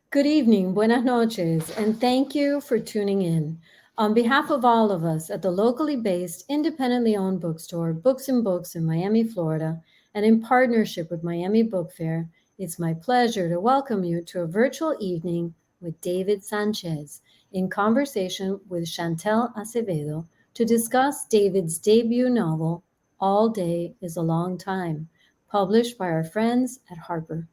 Good evening, buenas noches, and thank you for tuning in. On behalf of all of us at the locally based, independently owned bookstore, Books and Books in Miami, Florida, and in partnership with Miami Book Fair, it's my pleasure to welcome you to a virtual evening with David Sanchez in conversation with Chantel Acevedo to discuss David's debut novel, All Day is a Long Time, published by our friends at Harper.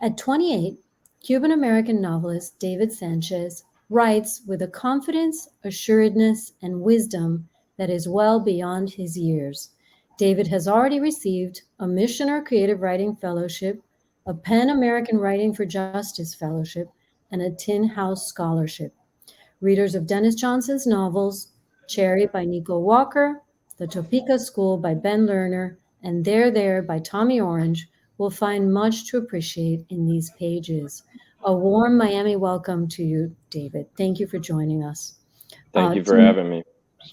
At 28, Cuban American novelist David Sanchez writes with a confidence, assuredness, and wisdom that is well beyond his years. David has already received a Missioner Creative Writing Fellowship, a PEN American Writing for Justice Fellowship, and a Tin House Scholarship. Readers of Dennis Johnson's novels, Cherry by Nico Walker, The Topeka School by Ben Lerner, and There by Tommy Orange will find much to appreciate in these pages. A warm Miami welcome to you, David. Thank you for joining us. Thank you for To having me.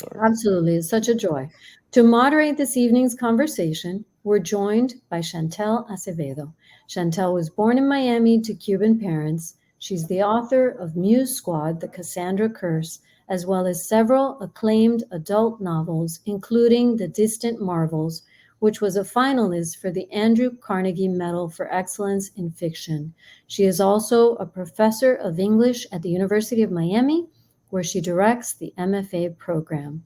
Sorry. Absolutely, it's such a joy. To moderate this evening's conversation, we're joined by Chantel Acevedo. Chantel was born in Miami to Cuban parents. She's the author of Muse Squad, The Cassandra Curse, as well as several acclaimed adult novels, including The Distant Marvels, which was a finalist for the Andrew Carnegie Medal for Excellence in Fiction. She is also a professor of English at the University of Miami, where she directs the MFA program.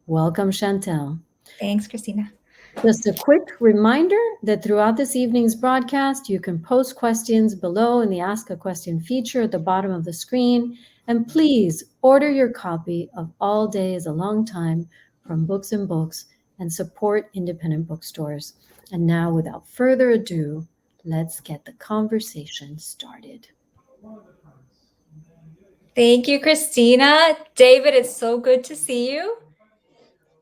Welcome, Chantel. Thanks, Christina. Just a quick reminder that throughout this evening's broadcast, you can post questions below in the Ask a Question feature at the bottom of the screen. And please order your copy of All Day is a Long Time from Books and Books and support independent bookstores. And now, without further ado, let's get the conversation started. Thank you, Christina. David, it's so good to see you.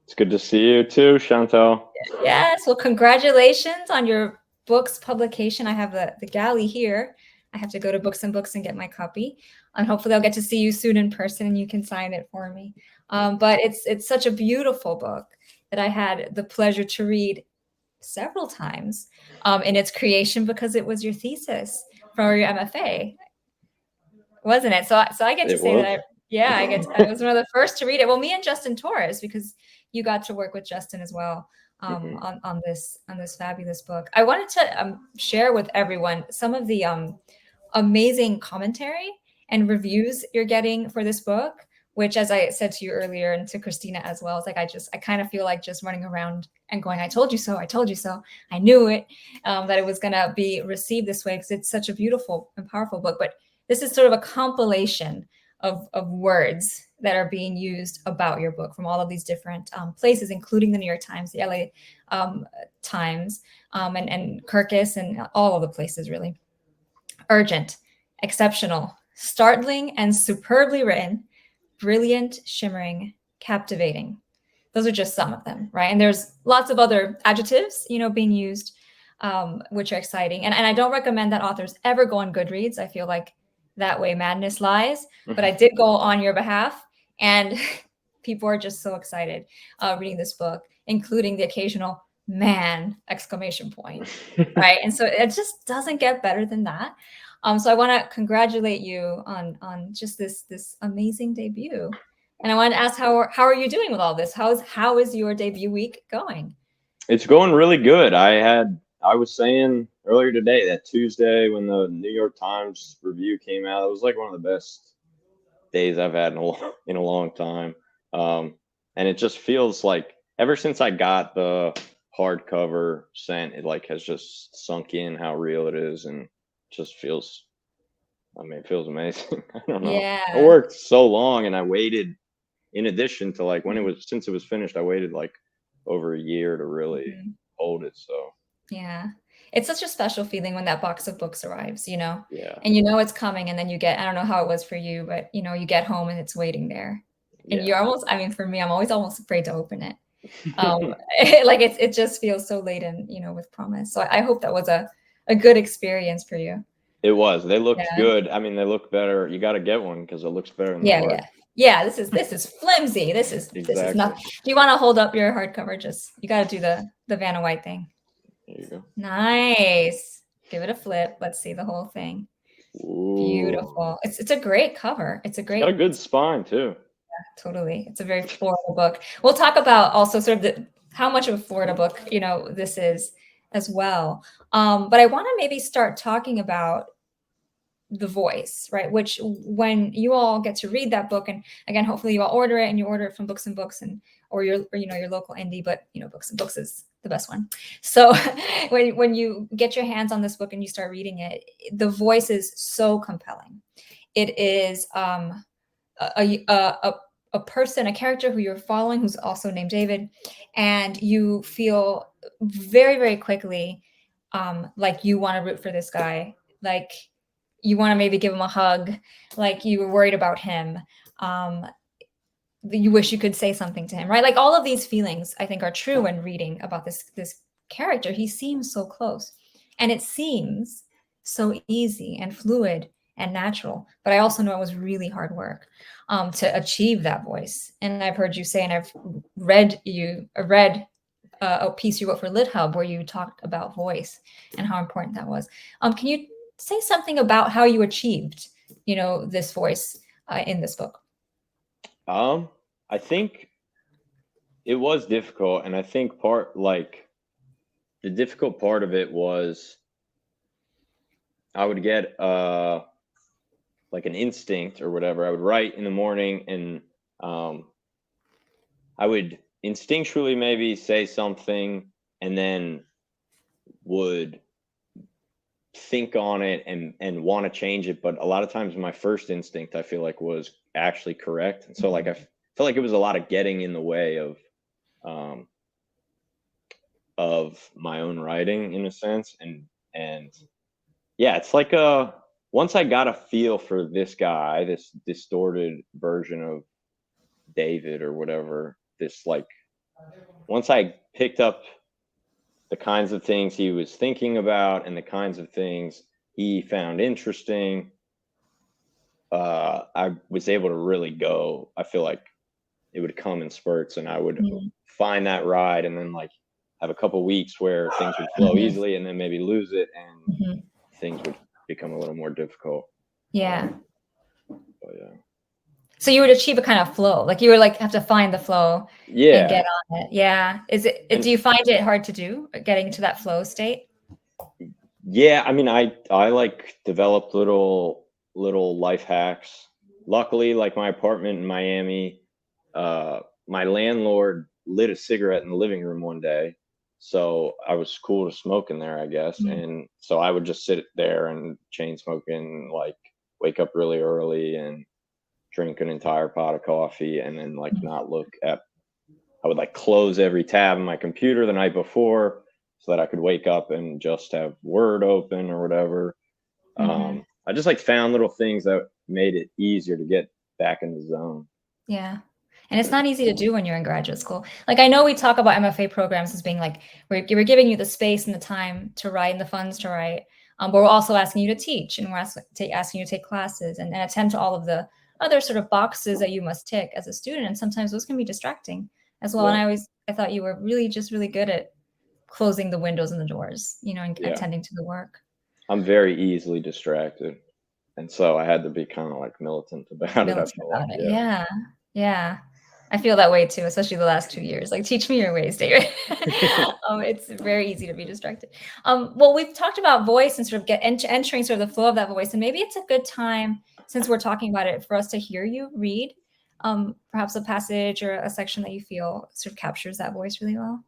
It's good to see you too, Chantel. Yes, well, congratulations on your book's publication. I have the galley here. I have to go to Books and Books and get my copy. And hopefully I'll get to see you soon in person and you can sign it for me. But it's such a beautiful book that I had the pleasure to read several times in its creation because it was your thesis for your MFA, wasn't it? So I get to say that I was one of the first to read it. Well, me and Justin Torres, because you got to work with Justin as well on this fabulous book. I wanted to share with everyone some of the amazing commentary and reviews you're getting for this book, which, as I said to you earlier and to Christina as well, it's like I kind of feel like just running around and going, I told you so, I told you so, I knew it, that it was going to be received this way because it's such a beautiful and powerful book. But this is sort of a compilation of words that are being used about your book from all of these different places, including the New York Times, the LA Times, and Kirkus, and all of the places, really. Urgent, exceptional, startling, and superbly written, brilliant, shimmering, captivating. Those are just some of them, right? And there's lots of other adjectives, being used, which are exciting. And I don't recommend that authors ever go on Goodreads. I feel like that way madness lies. But I did go on your behalf, and people are just so excited reading this book, including the occasional "man!" exclamation point, right? And so it just doesn't get better than that. So I want to congratulate you on just this amazing debut. And I want to ask, how are you doing with all this? How is your debut week going? It's going really good. I was saying earlier today that Tuesday when the New York Times review came out, it was like one of the best days I've had in a long time. And it just feels like ever since I got the hardcover sent, it like has just sunk in how real it is, and just feels, it feels amazing. I don't know. Yeah. I worked so long, and I waited, in addition to like since it was finished, I waited like over a year to really hold it. So yeah, it's such a special feeling when that box of books arrives, yeah, and it's coming, and then you get, I don't know how it was for you, but you get home and it's waiting there, and you're almost, for me, I'm always almost afraid to open it. Like it just feels so laden, with promise. So I hope that was a good experience for you. It was. They looked good. They look better. You got to get one because it looks better than the hard. Yeah, this is flimsy. This is nothing. Do you want to hold up your hardcover? You got to do the Vanna White thing. There you go. Nice. Give it a flip. Let's see the whole thing. Ooh. Beautiful. It's a great cover. It's a Got a great, good spine too. totally. It's a very Florida book. We'll talk about also sort of how much of a Florida book, this is as well. But I want to maybe start talking about the voice, right? Which when you all get to read that book, and again, hopefully you all order it, and you order it from Books and Books, or your local indie, but Books and Books is the best one. So when you get your hands on this book and you start reading it, the voice is so compelling. It is a person, a character who you're following, who's also named David, and you feel very, very quickly like you want to root for this guy, like you want to maybe give him a hug, like you were worried about him. You wish you could say something to him, right? Like all of these feelings, I think, are true when reading about this character. He seems so close, and it seems so easy and fluid and natural. But I also know it was really hard work to achieve that voice. And I've heard you say, and I've read a piece you wrote for Lit Hub where you talked about voice and how important that was. Can you say something about how you achieved, this voice in this book? I think it was difficult, and I think the difficult part of it was I would get like an instinct or whatever. I would write in the morning, and I would instinctually maybe say something, and then would think on it and want to change it. But a lot of times my first instinct, I feel like, was actually correct. And so like I felt like it was a lot of getting in the way of my own writing in a sense. And yeah, it's like once I got a feel for this guy, this distorted version of David or whatever, once I picked up the kinds of things he was thinking about and the kinds of things he found interesting, I was able to really go. I feel like it would come in spurts, and I would find that ride, and then like have a couple weeks where things would flow easily, and then maybe lose it, and things would become a little more difficult. Yeah. But yeah. So you would achieve a kind of flow, like you would have to find the flow and get on it. Yeah. Do you find it hard to do, getting to that flow state? Yeah, I mean, I like developed little life hacks. Luckily, like my apartment in Miami, my landlord lit a cigarette in the living room one day, so I was cool to smoke in there, I guess. And so I would just sit there and chain smoking, like wake up really early and drink an entire pot of coffee, and then like not look at. I would like close every tab on my computer the night before, so that I could wake up and just have Word open or whatever. I just like found little things that made it easier to get back in the zone. Yeah. And it's not easy to do when you're in graduate school. Like, I know we talk about MFA programs as being like, we're giving you the space and the time to write and the funds to write. But we're also asking you to teach, and we're asking you to take classes and attend to all of the other sort of boxes that you must tick as a student. And sometimes those can be distracting as well. Yeah. And I thought you were really good at closing the windows and the doors, and attending to the work. I'm very easily distracted, and so I had to be kind of like militant about it. Yeah. Yeah. I feel that way too, especially the last 2 years. Like, teach me your ways, David. It's very easy to be distracted. Well, we've talked about voice and sort of entering sort of the flow of that voice, and maybe it's a good time, since we're talking about it, for us to hear you read perhaps a passage or a section that you feel sort of captures that voice really well.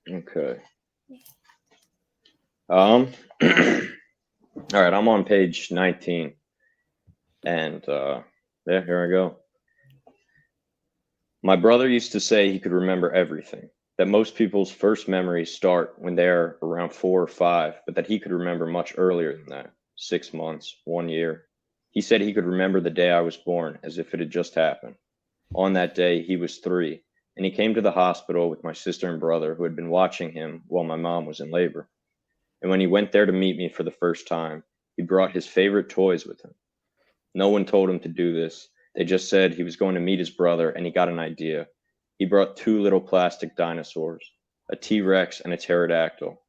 Okay. All right, I'm on page 19, and yeah, here I go. My brother used to say he could remember everything, that most people's first memories start when they're around 4 or 5, but that he could remember much earlier than that, 6 months, 1 year. He said he could remember the day I was born as if it had just happened. On that day, he was 3, and he came to the hospital with my sister and brother, who had been watching him while my mom was in labor. And when he went there to meet me for the first time, he brought his favorite toys with him. No one told him to do this. They just said he was going to meet his brother, and he got an idea. He brought 2 little plastic dinosaurs, a T-Rex and a pterodactyl.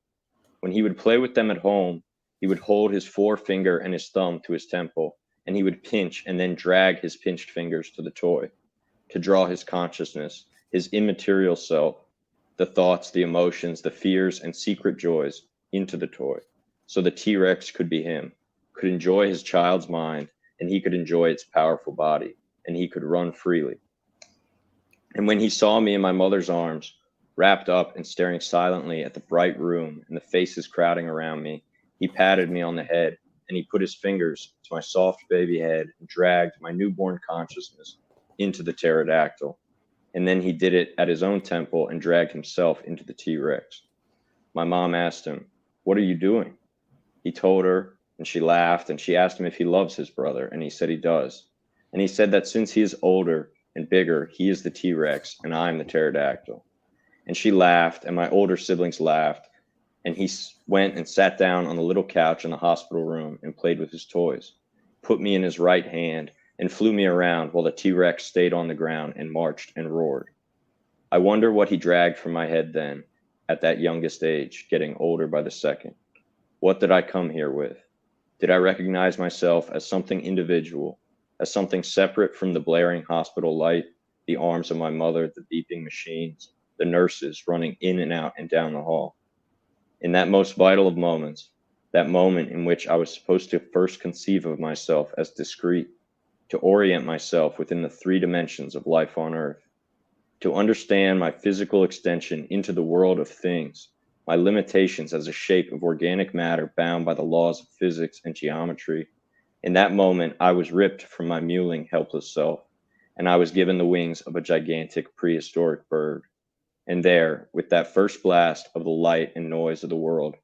When he would play with them at home, He would hold his forefinger and his thumb to his temple, and he would pinch and then drag his pinched fingers to the toy, to draw his consciousness, his immaterial self, the thoughts, the emotions, the fears, and secret joys into the toy, so the T-Rex could be him, could enjoy his child's mind, and he could enjoy its powerful body, and he could run freely. And when he saw me in my mother's arms, wrapped up and staring silently at the bright room and the faces crowding around me, he patted me on the head, and he put his fingers to my soft baby head and dragged my newborn consciousness into the pterodactyl. And then he did it at his own temple and dragged himself into the T-Rex. My mom asked him, "What are you doing?" He told her, and she laughed, and she asked him if he loves his brother, and he said he does. And he said that since he is older and bigger, he is the T-Rex, and I'm the pterodactyl. And she laughed, and my older siblings laughed, and he went and sat down on the little couch in the hospital room and played with his toys, put me in his right hand, and flew me around while the T-Rex stayed on the ground and marched and roared. I wonder what he dragged from my head then, at that youngest age, getting older by the second. What did I come here with? Did I recognize myself as something individual, as something separate from the blaring hospital light, the arms of my mother, the beeping machines, the nurses running in and out and down the hall? In that most vital of moments, that moment in which I was supposed to first conceive of myself as discrete, to orient myself within the 3 dimensions of life on earth, to understand my physical extension into the world of things, my limitations as a shape of organic matter bound by the laws of physics and geometry. In that moment, I was ripped from my mewling, helpless self, and I was given the wings of a gigantic prehistoric bird. And there, with that first blast of the light and noise of the world,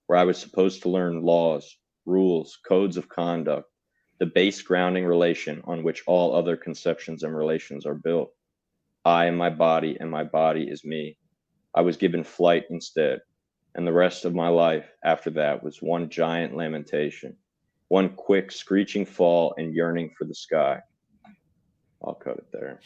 where I was supposed to learn laws, rules, codes of conduct, the base grounding relation on which all other conceptions and relations are built. I am my body, and my body is me. I was given flight instead, and the rest of my life after that was one giant lamentation, one quick screeching fall and yearning for the sky. I'll cut it there.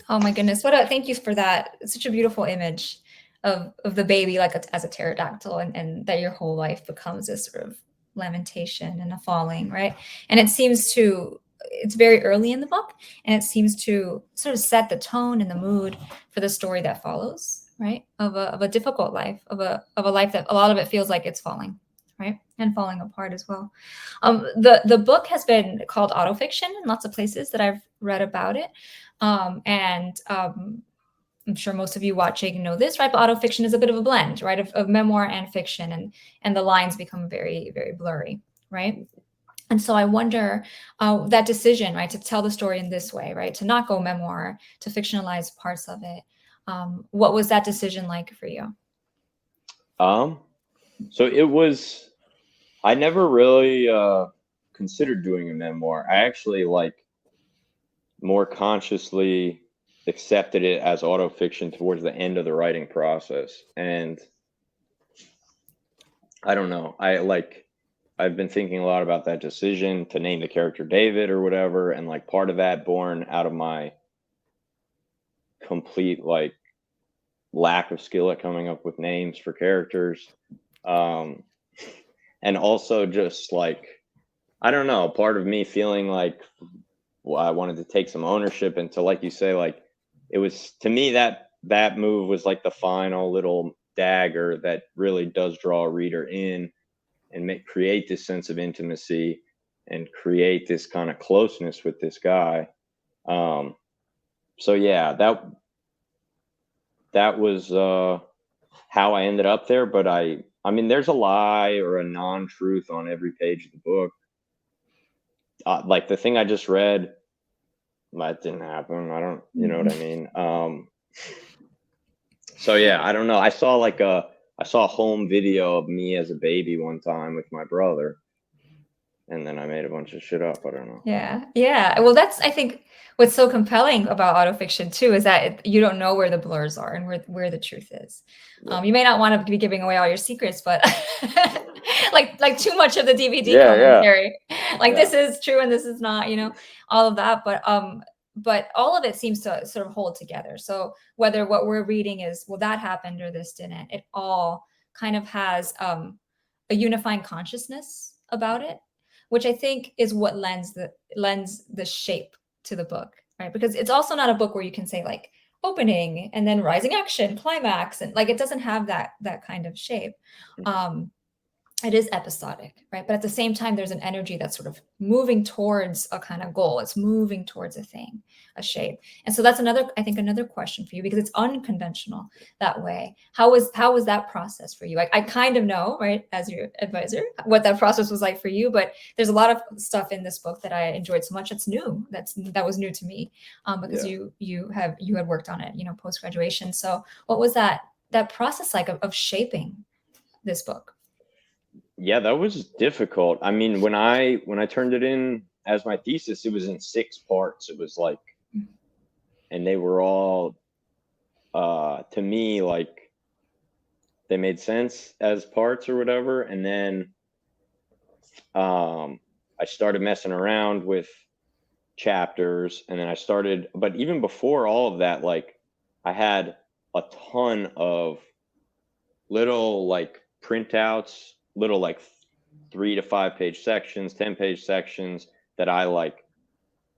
Oh my goodness. Thank you for that. It's such a beautiful image of the baby like as a pterodactyl, and that your whole life becomes this sort of lamentation and a falling, right? And it's very early in the book, and it seems to sort of set the tone and the mood for the story that follows, right? Of a difficult life, of a life that a lot of it feels like it's falling, right? And falling apart as well. The book has been called autofiction in lots of places that I've read about it. I'm sure most of you watching know this, right? But autofiction is a bit of a blend, right? Of memoir and fiction, and the lines become very, very blurry, right? And so I wonder that decision, right, to tell the story in this way, right, to not go memoir, to fictionalize parts of it. What was that decision like for you? So it was, I never really considered doing a memoir. I actually more consciously accepted it as autofiction towards the end of the writing process. And I don't know, I've been thinking a lot about that decision to name the character David or whatever, and part of that born out of my complete lack of skill at coming up with names for characters, and also just I don't know, part of me feeling I wanted to take some ownership, and to, like you say, it was, to me, that move was the final little dagger that really does draw a reader in and create this sense of intimacy and create this kind of closeness with this guy. So yeah, that was how I ended up there. But I mean, there's a lie or a non-truth on every page of the book. The thing I just read, that didn't happen. I don't, you know what I mean? So yeah, I don't know. I saw a home video of me as a baby one time with my brother, and then I made a bunch of shit up. I don't know. Yeah. Well, that's, I think, what's so compelling about autofiction too, is that you don't know where the blurs are and where the truth is. Yeah. You may not want to be giving away all your secrets, but like too much of the DVD commentary. This is true and this is not, all of that. But all of it seems to sort of hold together. So whether what we're reading is, well, that happened or this didn't, it all kind of has a unifying consciousness about it, which I think is what lends the shape to the book, right? Because it's also not a book where you can say like opening and then rising action, climax, and like it doesn't have that kind of shape. It is episodic, right? But at the same time, there's an energy that's sort of moving towards a kind of goal. It's moving towards a thing, a shape. And so that's I think another question for you, because it's unconventional that way. How was that process for you? I kind of know, right, as your advisor, what that process was like for you, but there's a lot of stuff in this book that I enjoyed so much that's new. That was new to me, because you had worked on it, post-graduation. So what was that process like of shaping this book? Yeah, that was difficult. I mean, when I turned it in as my thesis, it was in 6 parts. It was like, and they were all, to me, like they made sense as parts or whatever. And then I started messing around with chapters, and then but even before all of that, like I had a ton of little like printouts, little like 3 to 5 page sections, 10-page sections that I like.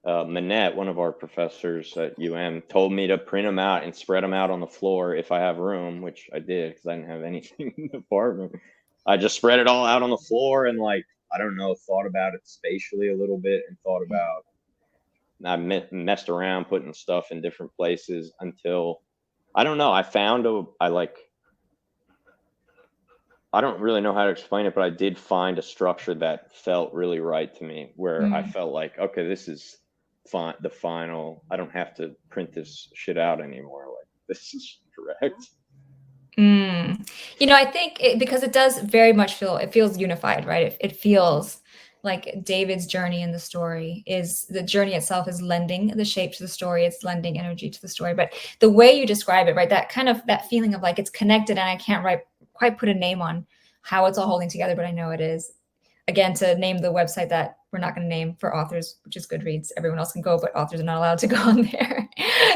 Manette, one of our professors at told me to print them out and spread them out on the floor if I have room, which I did because I didn't have anything in the apartment. I just spread it all out on the floor and like, I don't know, thought about it spatially a little bit and thought about, I messed around putting stuff in different places until, I don't know, I don't really know how to explain it, but I did find a structure that felt really right to me, where I felt like, okay, this is the final. I don't have to print this shit out anymore. Like, this is correct. I think because it does very much feels unified, right? It feels like David's journey in the story the journey itself is lending the shape to the story. It's lending energy to the story. But the way you describe it, right, that feeling of like it's connected, and I can't quite put a name on how it's all holding together, but I know it is. Again, to name the website that we're not going to name for authors, which is Goodreads. Everyone else can go, but authors are not allowed to go on there.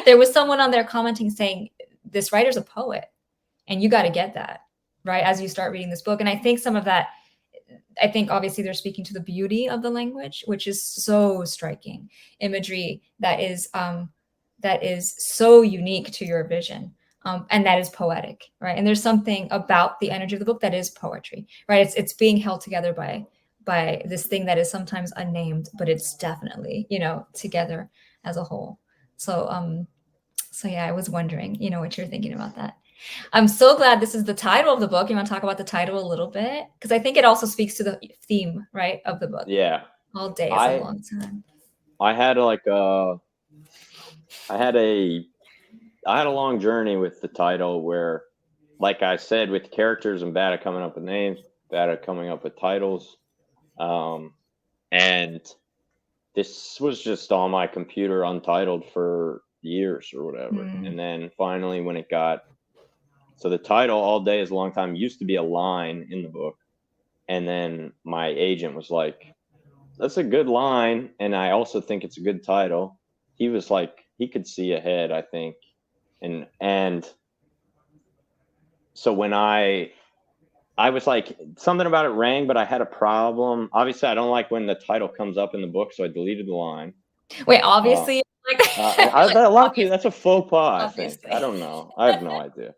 There was someone on there commenting saying, this writer's a poet, and you got to get that, right, as you start reading this book. And I think some of that, obviously they're speaking to the beauty of the language, which is so striking, imagery that is so unique to your vision. And that is poetic, right? And there's something about the energy of the book that is poetry, right? It's being held together by this thing that is sometimes unnamed, but it's definitely, together as a whole. So yeah, I was wondering, what you're thinking about that. I'm so glad this is the title of the book. You want to talk about the title a little bit? Because I think it also speaks to the theme, right, of the book. Yeah. All day is a long time. I had a long journey with the title where, like I said, with characters, I'm bad at coming up with names, bad at coming up with titles. And this was just on my computer untitled for years or whatever. And then finally when so the title, All Day is a Long Time, used to be a line in the book. And then my agent was like, that's a good line. And I also think it's a good title. He was like, he could see ahead, I think. And so when I was like, something about it rang, but I had a problem. Obviously, I don't like when the title comes up in the book, so I deleted the line. Wait, obviously? A lot of people, that's a faux pas, I think. I don't know. I have no idea.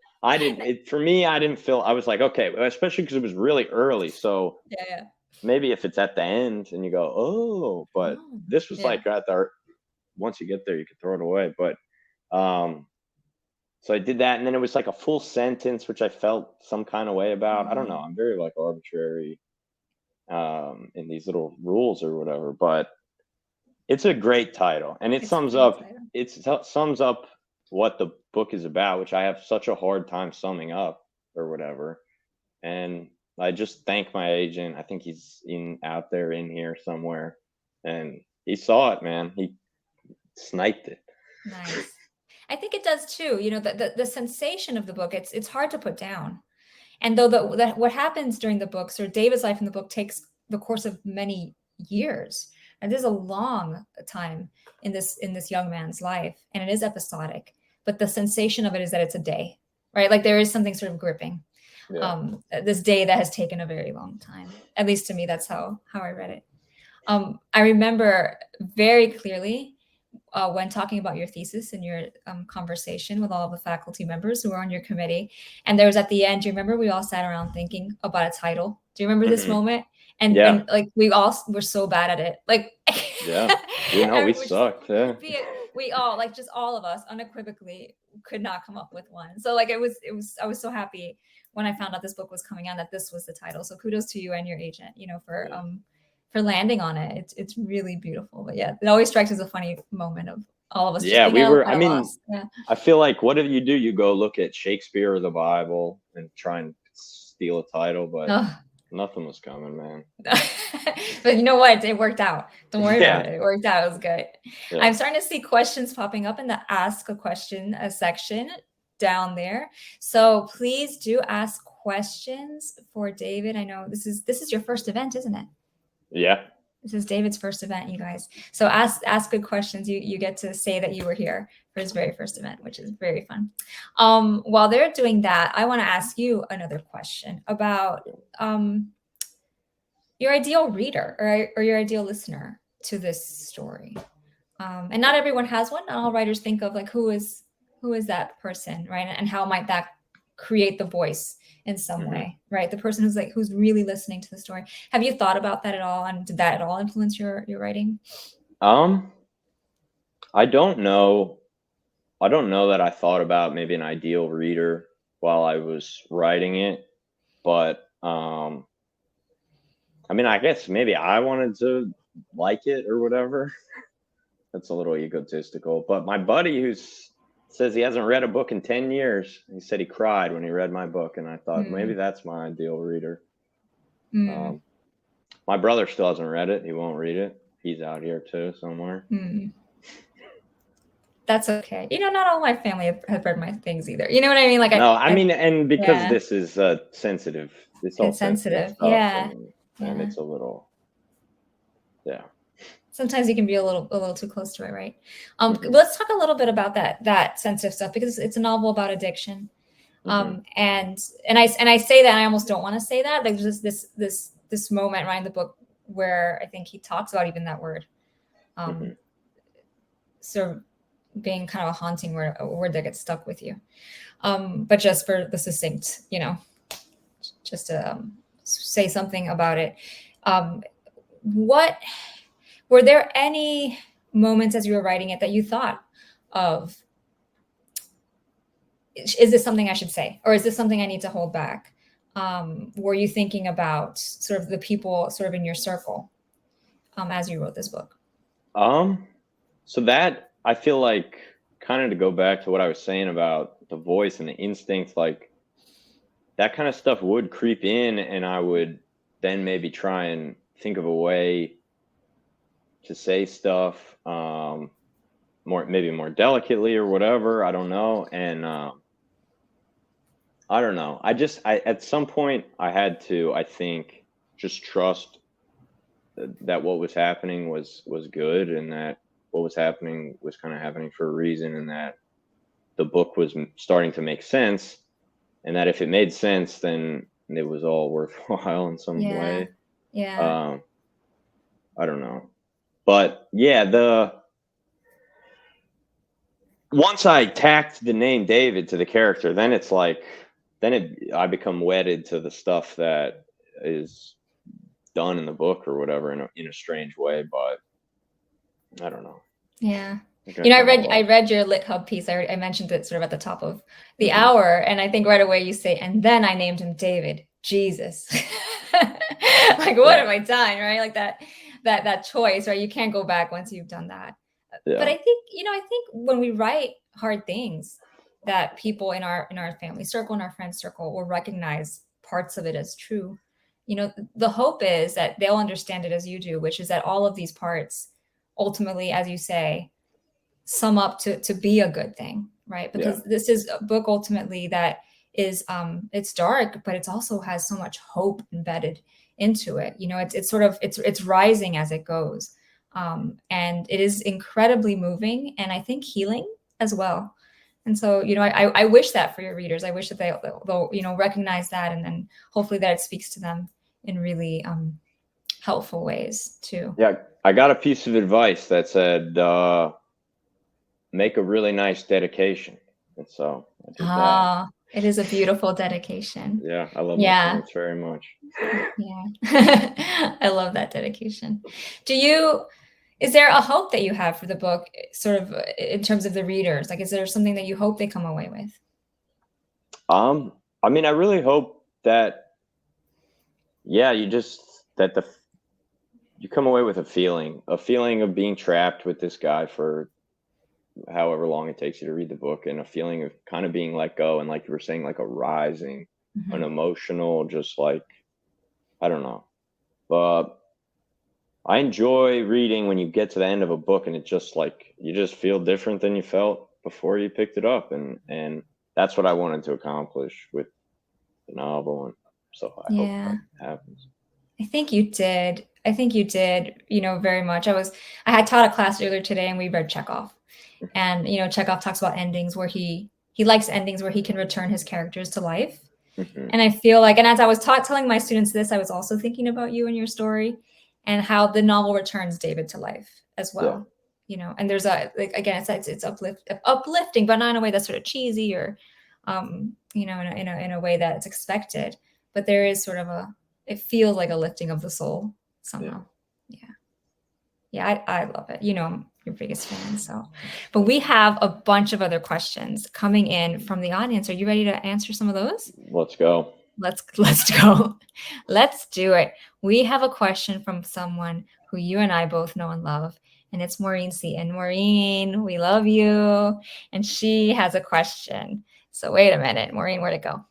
For me, I didn't feel, I was like, okay, especially because it was really early. So yeah. Maybe if it's at the end and you go, oh, but this was like at once you get there, you can throw it away. But so I did that, and then it was like a full sentence, which I felt some kind of way about. I don't know. I'm very like arbitrary in these little rules or whatever, but it's a great title, and it sums up what the book is about, which I have such a hard time summing up or whatever. And I just thank my agent. I think he's out there in here somewhere, and he saw it, man. He sniped it. Nice. I think it does too. The sensation of the book, it's hard to put down. And though what happens during the books, or David's life in the book, takes the course of many years. And there's a long time in this young man's life, and it is episodic. But the sensation of it is that it's a day, right? Like there is something sort of gripping. This day that has taken a very long time. At least to me, that's how I read it. I remember very clearly when talking about your thesis and your conversation with all of the faculty members who were on your committee. And there was at the end, do you remember we all sat around thinking about a title? Do you remember this moment? And, and like we all were so bad at it. Like, yeah, we sucked. Yeah. We all, like, just all of us unequivocally could not come up with one. So like I was so happy when I found out this book was coming out that this was the title. So kudos to you and your agent, you know, for landing on it. It's really beautiful. But yeah, it always strikes as a funny moment of all of us. Yeah, we were. I mean, I feel like what do? You go look at Shakespeare or the Bible and try and steal a title, but nothing was coming, man. But you know what? It worked out. Don't worry about it. It worked out. It was good. Yeah. I'm starting to see questions popping up in the Ask a Question section down there. So please do ask questions for David. I know this is your first event, isn't it? Yeah. This is David's first event, you guys. So ask good questions. You get to say that you were here for his very first event, which is very fun. While they're doing that, I want to ask you another question about your ideal reader or your ideal listener to this story. And not everyone has one. Not all writers think of like who is that person, right? And how might that create the voice in some way, right? The person who's really listening to the story. Have you thought about that at all? And did that at all influence your writing? I don't know. I don't know that I thought about maybe an ideal reader while I was writing it, but I mean, I guess maybe I wanted to like it or whatever. That's a little egotistical, but my buddy says he hasn't read a book in 10 years. He said he cried when he read my book, and I thought maybe that's my ideal reader. My brother still hasn't read it. He won't read it. He's out here too somewhere. That's okay. You know, not all my family have read my things either. You know what I mean? Like, no, I mean, and because this is sensitive, it's all sensitive stuff, and it's a little, Sometimes you can be a little too close to it, right? Let's talk a little bit about that sensitive stuff, because it's a novel about addiction. And I say that, and I almost don't want to say that. Like there's this moment right in the book where I think he talks about even that word, sort of being kind of a haunting word, a word that gets stuck with you. But just for the succinct, you know, just to say something about it. What were there any moments as you were writing it that you thought of, is this something I should say? Or is this something I need to hold back? Were you thinking about sort of the people sort of in your circle as you wrote this book? So that, I feel like, kind of to go back to what I was saying about the voice and the instinct, like that kind of stuff would creep in, and I would then maybe try and think of a way to say stuff maybe more delicately or whatever. I don't know. And I don't know. I at some point I had to, I think, just trust that what was happening was good, and that what was happening was kind of happening for a reason, and that the book was starting to make sense, and that if it made sense, then it was all worthwhile in some way. Yeah. I don't know. But yeah, once I tacked the name David to the character, then it's like, I become wedded to the stuff that is done in the book or whatever in a strange way. But I don't know. Yeah. You know, I read your Lit Hub piece. I mentioned it sort of at the top of the hour, and I think right away you say, and then I named him David. Jesus. Like, what have I done, right? Like that choice, right? You can't go back once you've done that. Yeah. But I think when we write hard things, that people in our family circle, in our friend circle, will recognize parts of it as true. You know, the hope is that they'll understand it as you do, which is that all of these parts ultimately, as you say, sum up to be a good thing, right? Because this is a book ultimately that is it's dark, but it also has so much hope embedded into it. You know, it's rising as it goes, and it is incredibly moving, and I think healing as well. And so, I wish that for your readers. I wish that they'll recognize that, and then hopefully that it speaks to them in really helpful ways too. Yeah, I got a piece of advice that said, make a really nice dedication. And so I did that. It is a beautiful dedication. Yeah, I love my Yeah. parents very much. Yeah. I love that dedication. Is there a hope that you have for the book, sort of in terms of the readers? Like, is there something that you hope they come away with? I mean, I really hope that, yeah, you come away with a feeling of being trapped with this guy for however long it takes you to read the book, and a feeling of kind of being let go, and like you were saying, like a rising, Mm-hmm. an emotional, just like, I don't know. But I enjoy reading when you get to the end of a book and it just like, you just feel different than you felt before you picked it up. And that's what I wanted to accomplish with the novel. And so I hope that happens. I think you did, very much. I had taught a class earlier today, and we read Chekhov. And, Chekhov talks about endings where he likes endings where he can return his characters to life. Mm-hmm. And I feel like, and as I was telling my students this, I was also thinking about you and your story, and how the novel returns David to life as well. Yeah. And there's again, it's uplifting, but not in a way that's sort of cheesy or, in a way that's expected. But there is sort of it feels like a lifting of the soul somehow. Yeah, I love it. I'm your biggest fan. So, but we have a bunch of other questions coming in from the audience. Are you ready to answer some of those? Let's go. Let's go. Let's do it. We have a question from someone who you and I both know and love, and it's Maureen Seaton. Maureen, we love you. And she has a question. So wait a minute, Maureen, where'd it go?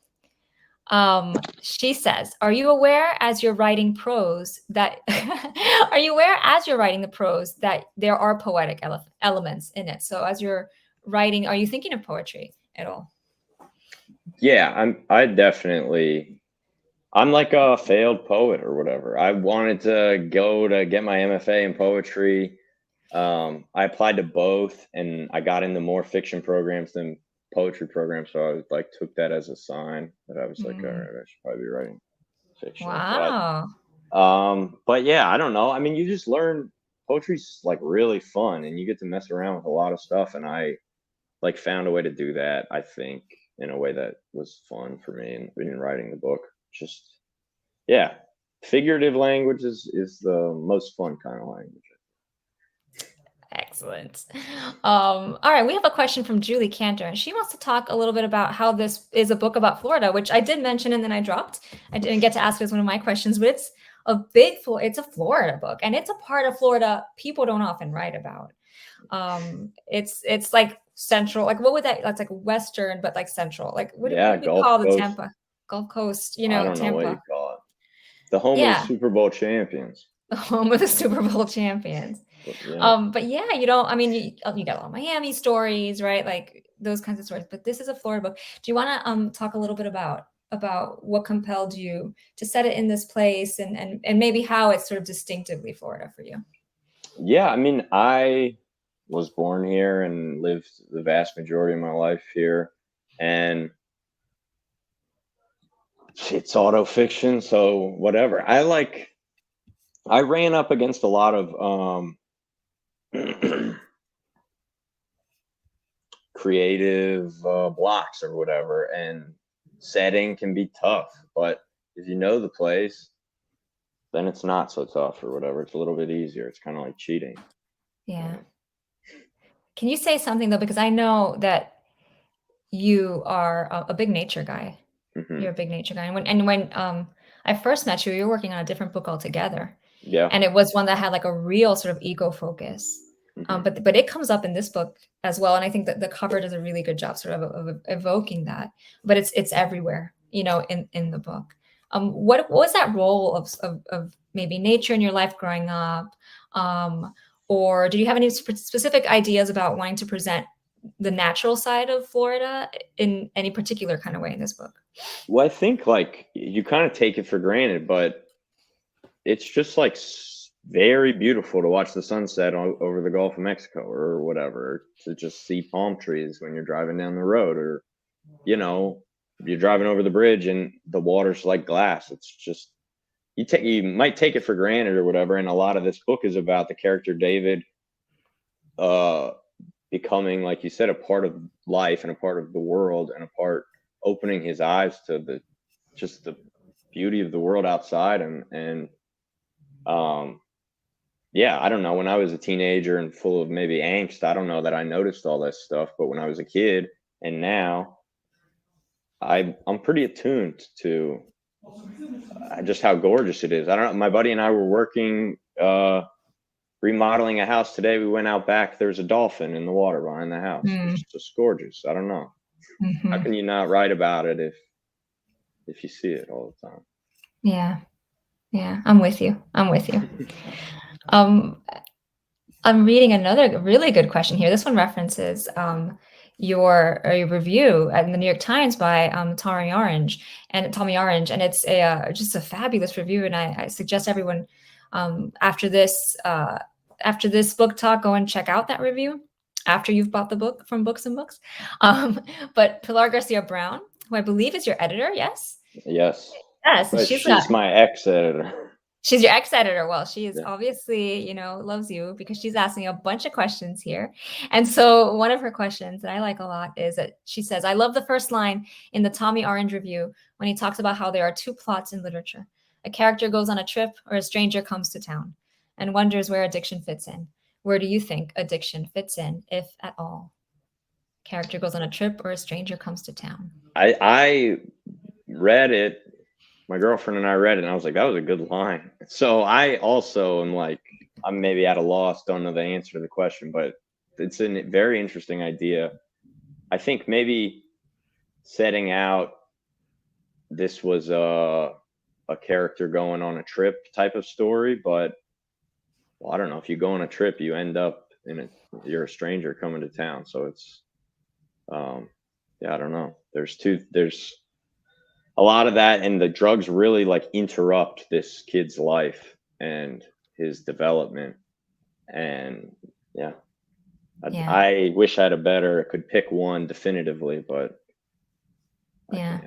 She says, are you aware as you're writing prose that the prose that there are poetic elements in it? So as you're writing, are you thinking of poetry at all? Yeah, I'm like a failed poet or whatever. I wanted to go to get my MFA in poetry. I applied to both, and I got into more fiction programs than poetry program, so I took that as a sign that I was like, all right, I should probably be writing fiction. Wow. But yeah, I don't know. I mean, you just learn, poetry's like really fun, and you get to mess around with a lot of stuff, and I found a way to do that, I think, in a way that was fun for me in writing the book. Just, yeah, figurative language is the most fun kind of language. Excellent. All right, we have a question from Julie Cantor, and she wants to talk a little bit about how this is a book about Florida, which I did mention and then I dropped. I didn't get to ask it as one of my questions, but it's a Florida book, and it's a part of Florida people don't often write about. It's like central, like what would that's like western, but like central, like what do we call the Tampa Gulf Coast? I don't Tampa. know what you call it. The home of the Super Bowl champions. The home of the Super Bowl champions. But yeah, you got a lot of Miami stories, right? Like those kinds of stories. But this is a Florida book. Do you want to talk a little bit about what compelled you to set it in this place, and maybe how it's sort of distinctively Florida for you? Yeah, I mean, I was born here and lived the vast majority of my life here, and it's auto-fiction, so whatever. I ran up against a lot of creative blocks or whatever, and setting can be tough, but if you know the place, then it's not so tough or whatever. It's a little bit easier. It's kind of like cheating. Yeah. Can you say something though, because I know that you are a big nature guy. Mm-hmm. You're a big nature guy, and when I first met you, you were working on a different book altogether. Yeah. And it was one that had like a real sort of eco focus. Mm-hmm. But it comes up in this book as well, and I think that the cover does a really good job sort of evoking that. But it's everywhere, in the book. What was that role of maybe nature in your life growing up, or did you have any specific ideas about wanting to present the natural side of Florida in any particular kind of way in this book? Well, I think you kind of take it for granted, but it's just like very beautiful to watch the sunset over the Gulf of Mexico or whatever, to just see palm trees when you're driving down the road, or, you know, you're driving over the bridge and the water's like glass. It's just, you might take it for granted or whatever. And a lot of this book is about the character David becoming, like you said, a part of life and a part of the world, and opening his eyes to the beauty of the world outside him. And yeah, I don't know, when I was a teenager and full of maybe angst, I don't know that I noticed all this stuff, but when I was a kid and now, I'm pretty attuned to just how gorgeous it is. I don't know, my buddy and I were working remodeling a house today. We went out back, there's a dolphin in the water behind the house. It's just gorgeous. I don't know. How can you not write about it if you see it all the time? Yeah, I'm with you. I'm reading another really good question here. This one references your review in the New York Times by Tommy Orange, and it's just a fabulous review. And I suggest everyone after this book talk, go and check out that review after you've bought the book from Books and Books. But Pilar Garcia Brown, who I believe is your editor, yes, but she's my ex-editor. She's your ex-editor. Well, she is obviously, loves you, because she's asking a bunch of questions here. And so one of her questions that I like a lot is that she says, I love the first line in the Tommy Orange review when he talks about how there are two plots in literature. A character goes on a trip, or a stranger comes to town and wonders where addiction fits in. Where do you think addiction fits in, if at all? Character goes on a trip, or a stranger comes to town. I read it. My girlfriend and I read it, and I was like, that was a good line. So I also am like, I'm maybe at a loss, don't know the answer to the question, but it's a very interesting idea. I think maybe setting out, this was a character going on a trip type of story, but I don't know, if you go on a trip, you end up you're a stranger coming to town. So it's, I don't know. There's a lot of that, and the drugs really like interrupt this kid's life and his development. And I wish I had could pick one definitively, but yeah.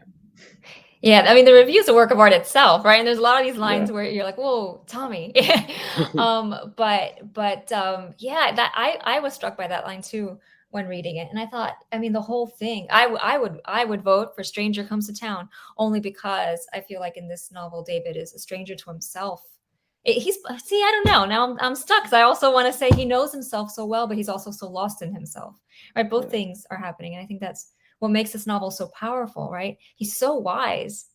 I mean, the review is a work of art itself, right? And there's a lot of these lines where you're like, whoa, Tommy. That I was struck by that line too when reading it. And I thought, I mean, the whole thing, I would vote for Stranger Comes to Town, only because I feel like in this novel, David is a stranger to himself. I don't know. Now I'm stuck, because I also want to say he knows himself so well, but he's also so lost in himself, right? Both things are happening. And I think that's what makes this novel so powerful, right? He's so wise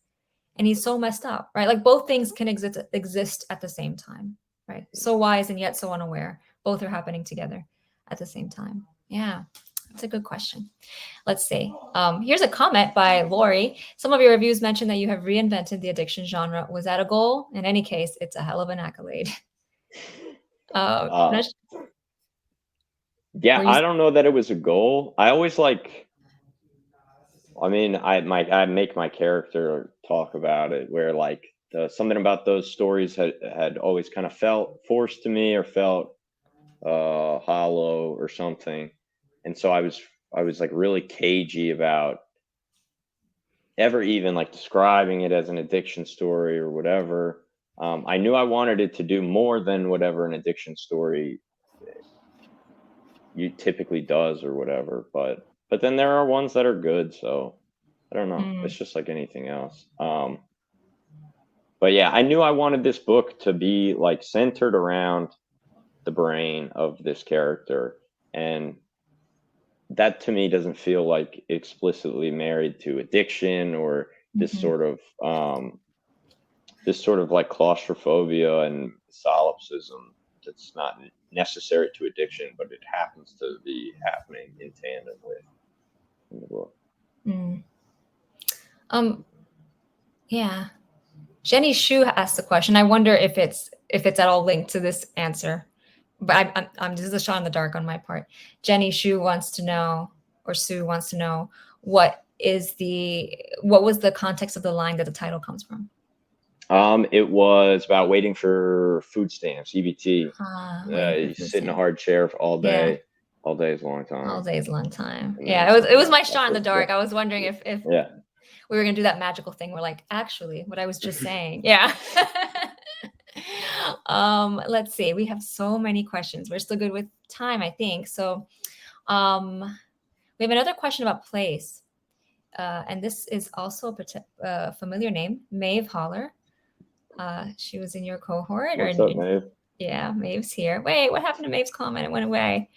and he's so messed up, right? Like both things can exist at the same time, right? So wise and yet so unaware. Both are happening together at the same time. Yeah, that's a good question. Let's see. Here's a comment by Lori. Some of your reviews mention that you have reinvented the addiction genre. Was that a goal? In any case, it's a hell of an accolade. I don't know that it was a goal. I always I make my character talk about it, where like something about those stories had always kind of felt forced to me, or felt hollow or something. And so I was like really cagey about ever even like describing it as an addiction story or whatever. I knew I wanted it to do more than whatever an addiction story you typically does or whatever, but then there are ones that are good. So I don't know. It's just like anything else. But yeah, I knew I wanted this book to be like centered around the brain of this character, and that to me doesn't feel like explicitly married to addiction, or this sort of like claustrophobia and solipsism that's not necessary to addiction, but it happens to be happening in tandem with in the book. Jenny Shu asked the question. I wonder if it's at all linked to this answer, but I'm this is a shot in the dark on my part. Jenny Shu wants to know, or Sue wants to know, what was the context of the line that the title comes from? It was about waiting for food stamps, EBT. Waiting You for food sit in a stamp. hard chair all Yeah. day. All day is a long time. All day is a long time. And Yeah, then it was my that's shot in the it. dark. I was wondering if Yeah. we were gonna do that magical thing. We're like, actually, what I was just saying. Yeah. Let's see. We have so many questions. We're still good with time, I think. So we have another question about place. And this is also a familiar name, Maeve Holler. She was in your cohort. What's up, Maeve? Yeah, Maeve's here. Wait, what happened to Maeve's comment? It went away.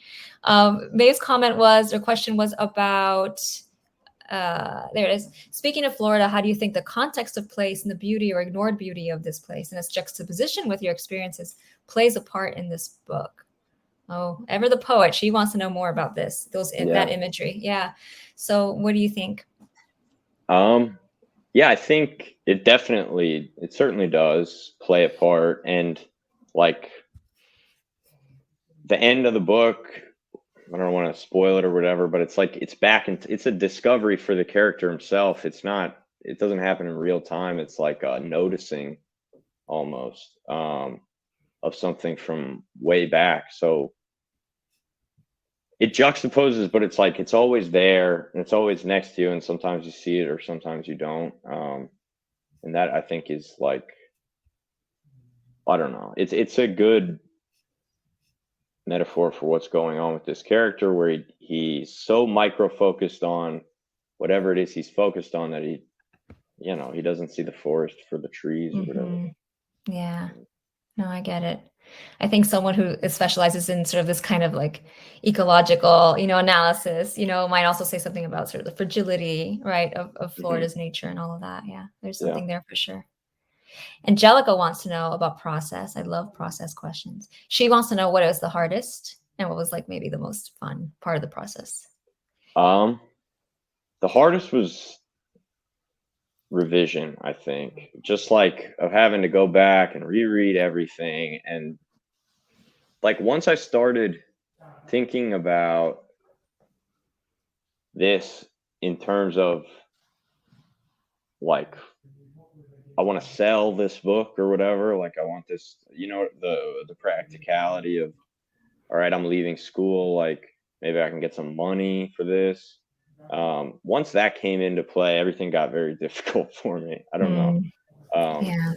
Maeve's comment was, her question was about, there it is. Speaking of Florida, how do you think the context of place and the beauty or ignored beauty of this place and its juxtaposition with your experiences plays a part in this book? Oh, Ever the Poet. She wants to know more about this, that imagery. Yeah. So what do you think? Yeah, I think it certainly does play a part. And like the end of the book, I don't want to spoil it or whatever, but it's like it's a discovery for the character himself. It doesn't happen in real time. It's like noticing almost of something from way back. So it juxtaposes, but it's like it's always there and it's always next to you, and sometimes you see it or sometimes you don't. And that, I think, is like, I don't know. It's a good metaphor for what's going on with this character, where he's so micro focused on whatever it is he's focused on that he doesn't see the forest for the trees or whatever. Yeah. No, I get it. I think someone who specializes in sort of this kind of like ecological, analysis, might also say something about sort of the fragility, right, of Florida's nature and all of that. Yeah, there's something there for sure. Angelica wants to know about process. I love process questions. She wants to know what was the hardest and what was like maybe the most fun part of the process. The hardest was revision, I think, just like of having to go back and reread everything. And like once I started thinking about this in terms of like, I want to sell this book or whatever, like I want this, the practicality of, all right, I'm leaving school, like maybe I can get some money for this. Once that came into play, everything got very difficult for me. I don't know.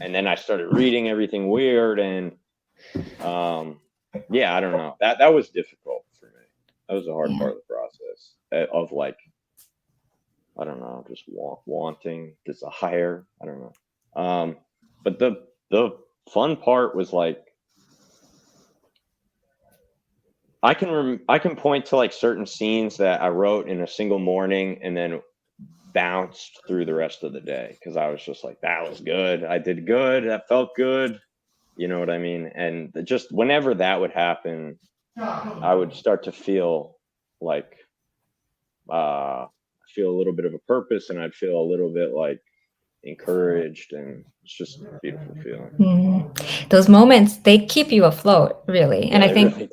And then I started reading everything weird, and I don't know. That was difficult for me. That was a hard part of the process of like, I don't know, just wanting, desire. I don't know. But the fun part was like, I can point to like certain scenes that I wrote in a single morning and then bounced through the rest of the day, because I was just like, that was good. I did good. That felt good. You know what I mean? And just whenever that would happen, I would start to feel like feel a little bit of a purpose, and I'd feel a little bit like encouraged, and it's just a beautiful feeling. Those moments, they keep you afloat, really. And I think really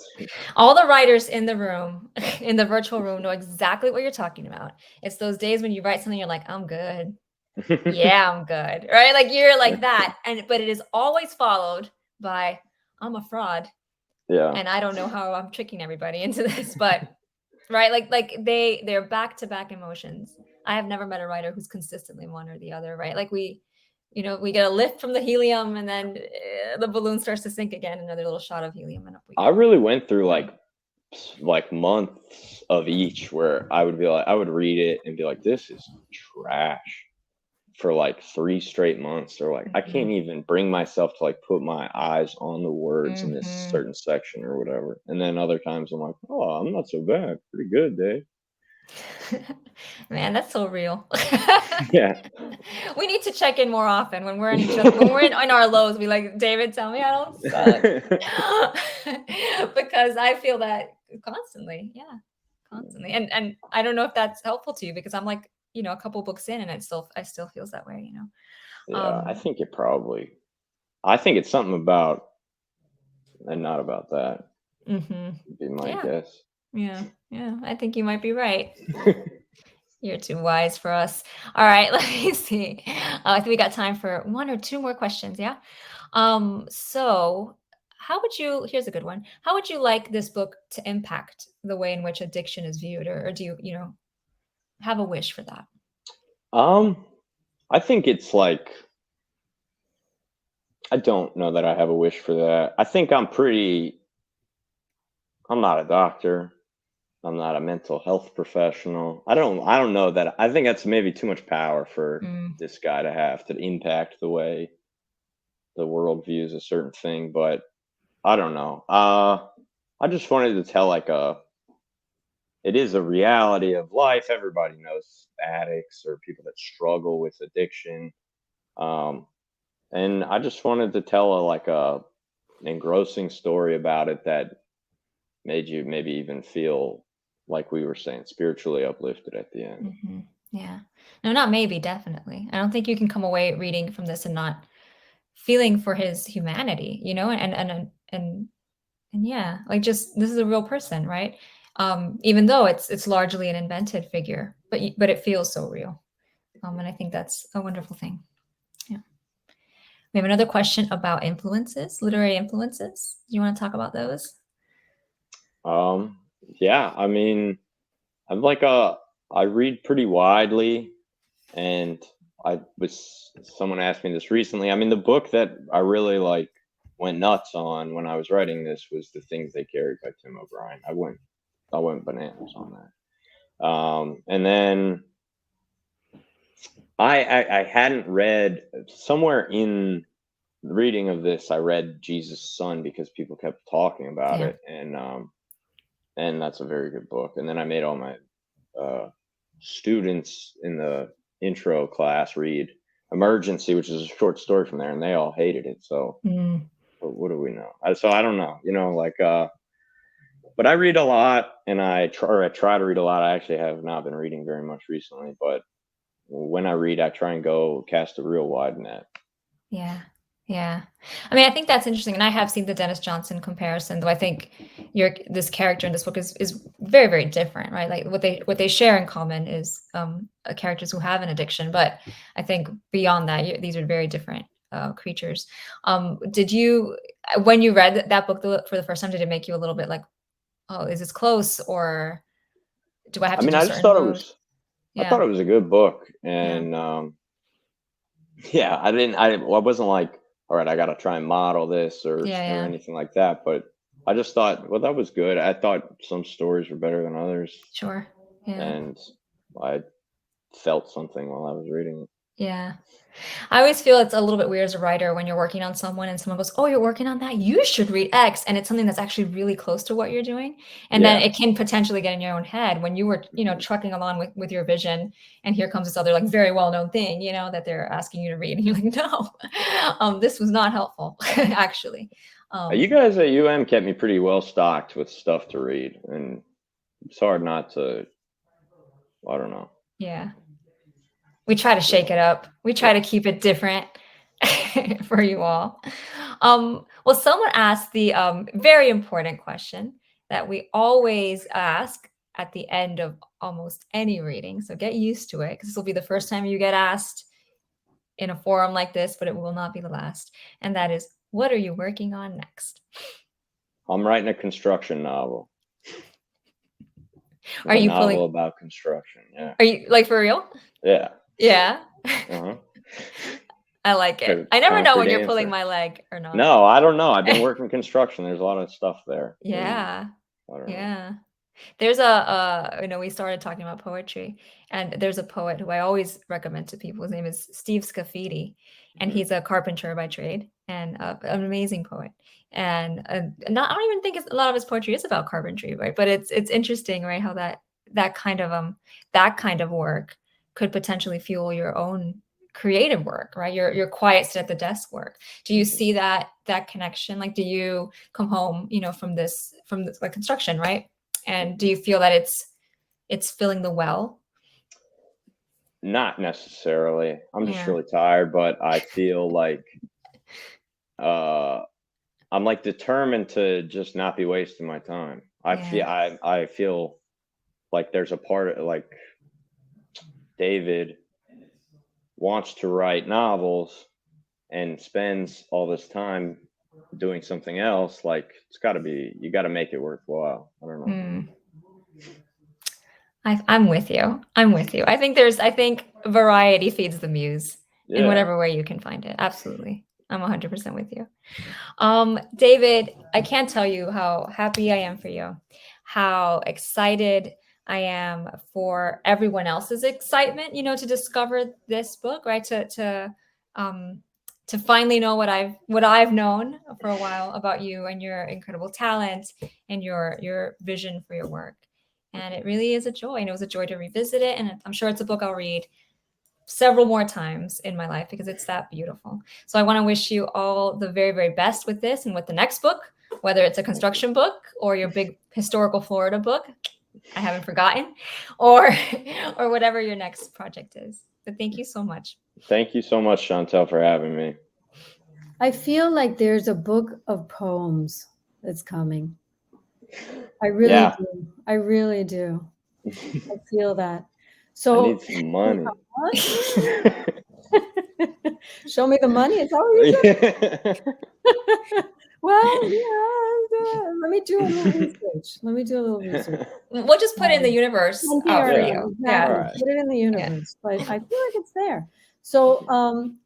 all the writers in the room, in the virtual room, know exactly what you're talking about. It's those days when you write something, you're like, I'm good. Yeah, I'm good. Right? Like you're like that. But it is always followed by, I'm a fraud. Yeah. And I don't know how I'm tricking everybody into this, but right. Like they're back-to-back emotions. I have never met a writer who's consistently one or the other, right? Like we get a lift from the helium, and then the balloon starts to sink again, another little shot of helium, and up we go. I really went through like months of each where I would read it and be like, this is trash, for like 3 straight months, or like I can't even bring myself to like put my eyes on the words in this certain section or whatever. And then other times I'm like, oh, I'm not so bad, pretty good, Dave. Man, that's so real. Yeah. We need to check in more often when we're in our lows. We like, David, tell me I don't suck. Because I feel that constantly. Yeah, constantly. And I don't know if that's helpful to you, because I'm like, a couple books in and I still feels that way, Yeah, I think it's something about and not about that. Would be my guess. Yeah, I think you might be right. You're too wise for us. All right, let me see. I think we got time for one or two more questions. Yeah. So how would you, here's a good one. How would you like this book to impact the way in which addiction is viewed? Or do you have a wish for that? I think it's like, I don't know that I have a wish for that. I think I'm not a doctor. I'm not a mental health professional. I don't know that. I think that's maybe too much power for Mm, this guy to have to impact the way the world views a certain thing, but I don't know. I just wanted to tell it is a reality of life. Everybody knows addicts or people that struggle with addiction. Um, and I just wanted to tell a engrossing story about it that made you maybe even feel, like we were saying, spiritually uplifted at the end. yeah. No, not maybe, definitely. I don't think you can come away reading from this and not feeling for his humanity, and yeah, like just this is a real person, right? Even though it's largely an invented figure, but it feels so real. And I think that's a wonderful thing. Yeah. We have another question about influences, literary influences. Do you want to talk about those? Um, yeah, I mean, I'm I read pretty widely, and someone asked me this recently. I mean, the book that I really went nuts on when I was writing this was The Things They Carried by Tim O'Brien. I went bananas on that. And then I hadn't read, somewhere in the reading of this, I read Jesus' Son because people kept talking about Yeah. it, and that's a very good book. And then I made all my students in the intro class read Emergency, which is a short story from there, and they all hated it. So Mm, what do we know? So I don't know, but I read a lot, and I try to read a lot. I actually have not been reading very much recently, but when I read, I try and go cast a real wide net. yeah. Yeah. I mean, I think that's interesting. And I have seen the Dennis Johnson comparison, though I think this character in this book is very, very different, right? Like what they share in common is characters who have an addiction. But I think beyond that, these are very different creatures. Did you, when you read that book for the first time, did it make you a little bit like, oh, is this close, or do I have I to mean, do certain moves? I thought Yeah. it was a good book, Yeah. and yeah, I wasn't like, all right, I got to try and model this or Yeah. Yeah. anything like that. But I just thought, well, that was good. I thought some stories were better than others, Sure. Yeah. and I felt something while I was reading it. Yeah. I always feel it's a little bit weird as a writer when you're working on someone and someone goes, "Oh, you're working on that? You should read X." And it's something that's actually really close to what you're doing. And then Yeah, it can potentially get in your own head when you were, trucking along with your vision. And here comes this other like very well-known thing, that they're asking you to read. And you're like, no, this was not helpful, actually. you Um, guys at kept me pretty well stocked with stuff to read, and it's hard not to. I don't know. yeah. We try to shake it up. We try to keep it different for you all. Well, someone asked the very important question that we always ask at the end of almost any reading. So get used to it, because this will be the first time you get asked in a forum like this, but it will not be the last. And that is, what are you working on next? I'm writing a construction novel. Are you novel about construction? Yeah. Are you like for real? Yeah. Yeah. Uh-huh. I like it. I never know when you're pulling answer. my leg or not. No, I don't know. I've been working construction. There's a lot of stuff there. Yeah. I don't know. Yeah. There's we started talking about poetry, and there's a poet who I always recommend to people. His name is Steve Scafidi, and he's a carpenter by trade, and an amazing poet. And not, I don't even think a lot of his poetry is about carpentry, right? But it's interesting, right? How that kind of work could potentially fuel your own creative work, right? Your quiet sit at the desk work. Do you see that connection? Like, do you come home, from this like construction, right? And do you feel that it's filling the well? Not necessarily. I'm just Yeah. really tired, but I feel like I'm like determined to just not be wasting my time. I feel like there's a part of David wants to write novels and spends all this time doing something else, like it's got to be, you got to make it worthwhile. I don't know. I'm with you. I'm with you. I think variety feeds the muse in whatever way you can find it. Absolutely. I'm 100% with you. David, I can't tell you how happy I am for you, how excited I am for everyone else's excitement, to discover this book, right? To finally know what I've known for a while about you and your incredible talent and your vision for your work. And it really is a joy. And it was a joy to revisit it. And I'm sure it's a book I'll read several more times in my life because it's that beautiful. So I want to wish you all the very, very best with this and with the next book, whether it's a construction book or your big historical Florida book, I haven't forgotten, or whatever your next project is. But thank you so much. Thank you so much, Chantel, for having me. I feel like there's a book of poems that's coming. I really do. I really do. I feel that. So I need some money. Show me the money. It's always well, yeah. Let me do a little research. We'll just put it in the universe out for you. Exactly. Right. Put it in the universe. But I feel like it's there. So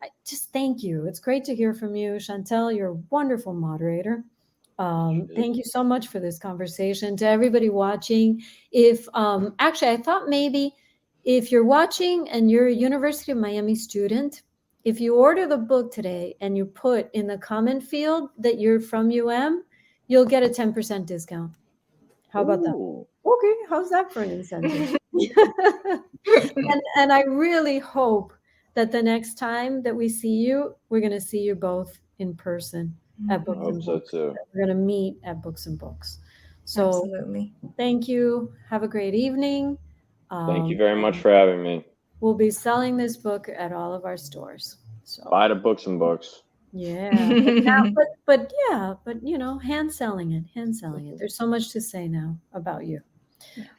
I just thank you. It's great to hear from you, Chantel. You're a wonderful moderator. Thank you so much for this conversation. To everybody watching, if actually I thought maybe if you're watching and you're a University of Miami student, if you order the book today and you put in the comment field that you're from UM, you'll get a 10% discount. How about that? Okay, how's that for an incentive? and I really hope that the next time that we see you, we're going to see you both in person at Books and Books. So we're going to meet at Books and Books. So absolutely. Thank you. Have a great evening. Thank you very much for having me. We'll be selling this book at all of our stores. So buy the Books and Books. Yeah, but hand selling it. There's so much to say now about you.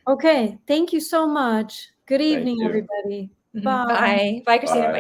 Okay, thank you so much. Good evening, everybody. Bye. Bye, Christina. Bye.